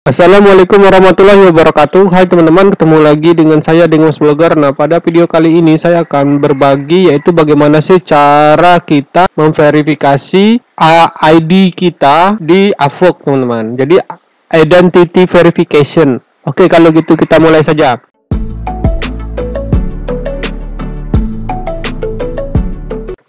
Assalamualaikum warahmatullahi wabarakatuh. Hai teman-teman, ketemu lagi dengan saya Mas Blogger. Nah, pada video kali ini saya akan berbagi yaitu bagaimana sih cara kita memverifikasi ID kita di Avok, teman-teman. Jadi identity verification. Oke, kalau gitu kita mulai saja.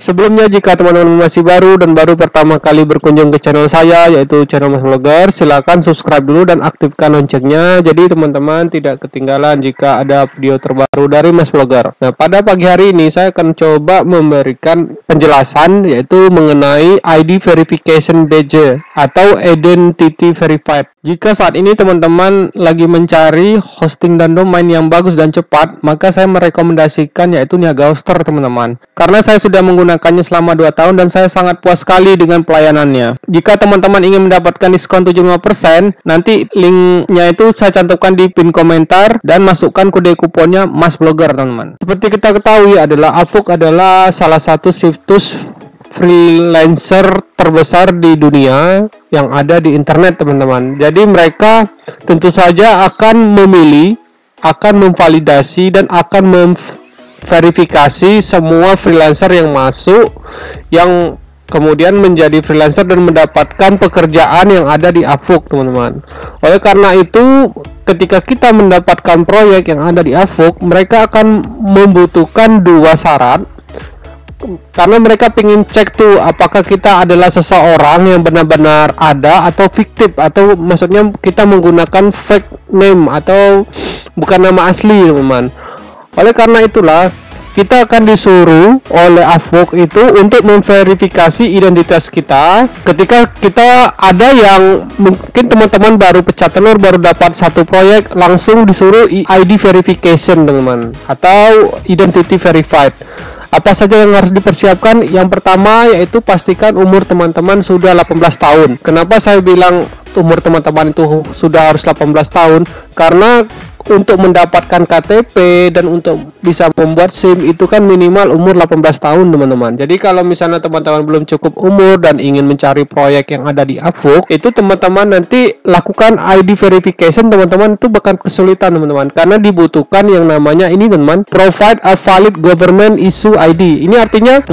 Sebelumnya, jika teman-teman masih baru dan baru pertama kali berkunjung ke channel saya, yaitu channel Mas Blogger, silakan subscribe dulu dan aktifkan loncengnya, jadi teman-teman tidak ketinggalan jika ada video terbaru dari Mas Blogger. Nah, pada pagi hari ini saya akan coba memberikan penjelasan, yaitu mengenai ID Verification Badge atau Identity Verified. Jika saat ini teman-teman lagi mencari hosting dan domain yang bagus dan cepat, maka saya merekomendasikan yaitu Niaga Hoster, teman-teman. Karena saya sudah menggunakannya selama 2 tahun dan saya sangat puas sekali dengan pelayanannya. Jika teman-teman ingin mendapatkan diskon 75%, nanti linknya itu saya cantumkan di pin komentar dan masukkan kode kuponnya Mas Blogger, teman-teman. Seperti kita ketahui Avok adalah salah satu situs freelancer terbesar di dunia yang ada di internet, teman-teman. Jadi mereka tentu saja akan memilih, akan memvalidasi dan akan memverifikasi semua freelancer yang masuk, yang kemudian menjadi freelancer dan mendapatkan pekerjaan yang ada di Avok, teman-teman. Oleh karena itu, ketika kita mendapatkan proyek yang ada di Avok, mereka akan membutuhkan 2 syarat. Karena mereka ingin cek tuh apakah kita adalah seseorang yang benar-benar ada atau fiktif, atau maksudnya kita menggunakan fake name atau bukan nama asli, teman-teman. Oleh karena itulah kita akan disuruh oleh Avok itu untuk memverifikasi identitas kita. Ketika kita ada yang mungkin teman-teman baru pecah telur, baru dapat 1 proyek, langsung disuruh ID verification, teman-teman, atau identity verified. Apa saja yang harus dipersiapkan? Yang pertama yaitu pastikan umur teman-teman sudah 18 tahun. Kenapa saya bilang umur teman-teman itu sudah harus 18 tahun? Karena untuk mendapatkan KTP dan untuk bisa membuat SIM itu kan minimal umur 18 tahun, teman-teman. Jadi kalau misalnya teman-teman belum cukup umur dan ingin mencari proyek yang ada di Avok, itu teman-teman nanti lakukan ID verification, teman-teman, itu bakal kesulitan, teman-teman, karena dibutuhkan yang namanya ini, teman-teman, provide a valid government issue ID. Ini artinya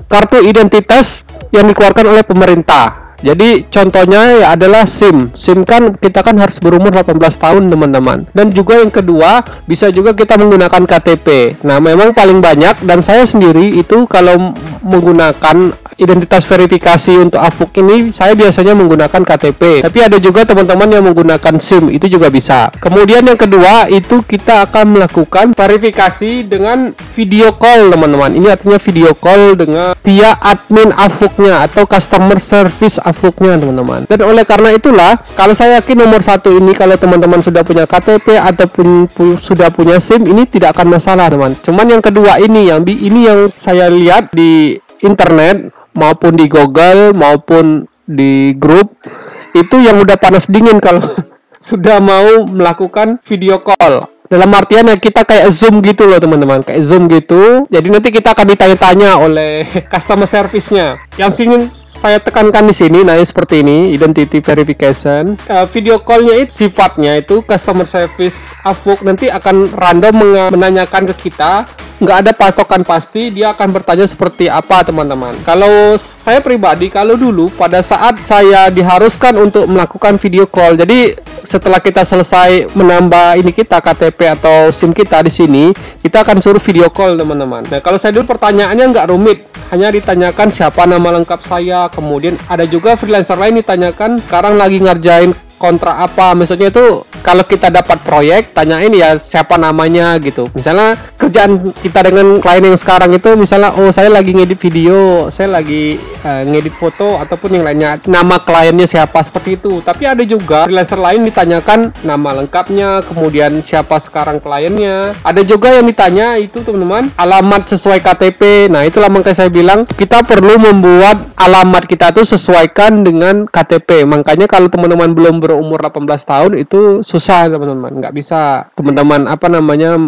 kartu identitas yang dikeluarkan oleh pemerintah. Jadi contohnya ya adalah SIM. SIM kan kita kan harus berumur 18 tahun, teman-teman. Dan juga yang kedua, bisa juga kita menggunakan KTP. Nah, memang paling banyak dan saya sendiri itu kalau menggunakan identitas verifikasi untuk Avok ini, saya biasanya menggunakan KTP. Tapi ada juga teman-teman yang menggunakan SIM, itu juga bisa. Kemudian yang kedua, itu kita akan melakukan verifikasi dengan video call, teman-teman. Ini artinya video call dengan via admin Avoknya atau customer service Avoknya, teman-teman. Dan oleh karena itulah, kalau saya yakin nomor 1 ini, kalau teman-teman sudah punya KTP ataupun sudah punya SIM, ini tidak akan masalah, teman. Cuman yang kedua ini yang saya lihat di internet maupun di Google maupun di grup, itu yang udah panas dingin kalau sudah mau melakukan video call. Dalam artian ya kita kayak Zoom gitu loh, teman-teman, kayak Zoom gitu. Jadi nanti kita akan ditanya-tanya oleh customer service-nya. Yang ingin saya tekankan di sini, nah seperti ini, identity verification. Video call-nya itu sifatnya itu customer service Avok nanti akan random menanyakan ke kita. Nggak ada patokan pasti, dia akan bertanya seperti apa, teman-teman. Kalau saya pribadi, kalau dulu pada saat saya diharuskan untuk melakukan video call, jadi setelah kita selesai menambah ini kita KTP atau SIM kita di sini, kita akan suruh video call, teman-teman. Nah, kalau saya dulu pertanyaannya nggak rumit, hanya ditanyakan siapa nama lengkap saya, kemudian ada juga freelancer lain ditanyakan sekarang lagi ngerjain kontrak apa, maksudnya itu kalau kita dapat proyek, tanyain ya siapa namanya gitu. Misalnya kerjaan kita dengan klien yang sekarang itu misalnya, oh saya lagi ngedit video, saya lagi ngedit foto ataupun yang lainnya, nama kliennya siapa, seperti itu. Tapi ada juga freelancer lain ditanyakan nama lengkapnya, kemudian siapa sekarang kliennya. Ada juga yang ditanya itu, teman-teman, alamat sesuai KTP. Nah, itulah makanya saya bilang kita perlu membuat alamat kita tuh sesuaikan dengan KTP. Makanya kalau teman-teman belum berumur 18 tahun itu susah, teman-teman, nggak bisa teman-teman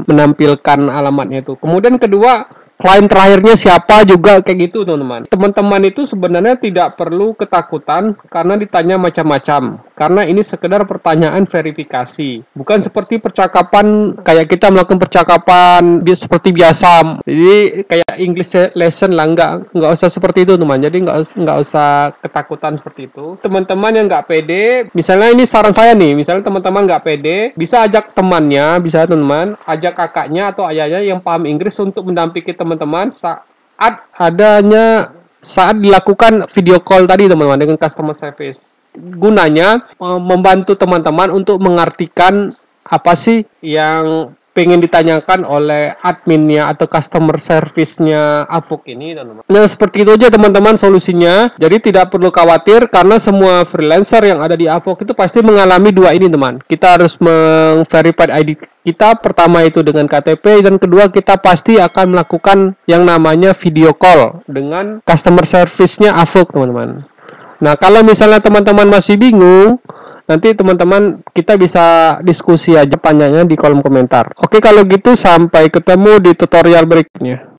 menampilkan alamatnya itu. Kemudian kedua, klien terakhirnya siapa juga kayak gitu teman-teman. Teman-teman itu sebenarnya tidak perlu ketakutan karena ditanya macam-macam. Karena ini sekedar pertanyaan verifikasi. Bukan seperti percakapan kayak kita melakukan percakapan seperti biasa. Jadi kayak English lesson lah, nggak usah seperti itu teman. Jadi nggak usah ketakutan seperti itu. Teman-teman yang nggak pede, misalnya ini saran saya nih, misalnya teman-teman nggak pede, bisa ajak temannya, bisa teman, ajak kakaknya atau ayahnya yang paham Inggris untuk mendampingi teman-teman saat dilakukan video call tadi teman-teman dengan customer service. Gunanya membantu teman-teman untuk mengartikan apa sih yang pengen ditanyakan oleh adminnya atau customer service-nya Avok ini teman-teman. Nah, seperti itu aja teman-teman solusinya. Jadi tidak perlu khawatir karena semua freelancer yang ada di Avok itu pasti mengalami dua ini teman. Kita harus meng-verify ID kita, pertama itu dengan KTP, dan kedua kita pasti akan melakukan yang namanya video call dengan customer service-nya Avok teman-teman. Nah, kalau misalnya teman-teman masih bingung, nanti teman-teman kita bisa diskusi aja panjangnya di kolom komentar. Oke, kalau gitu sampai ketemu di tutorial berikutnya.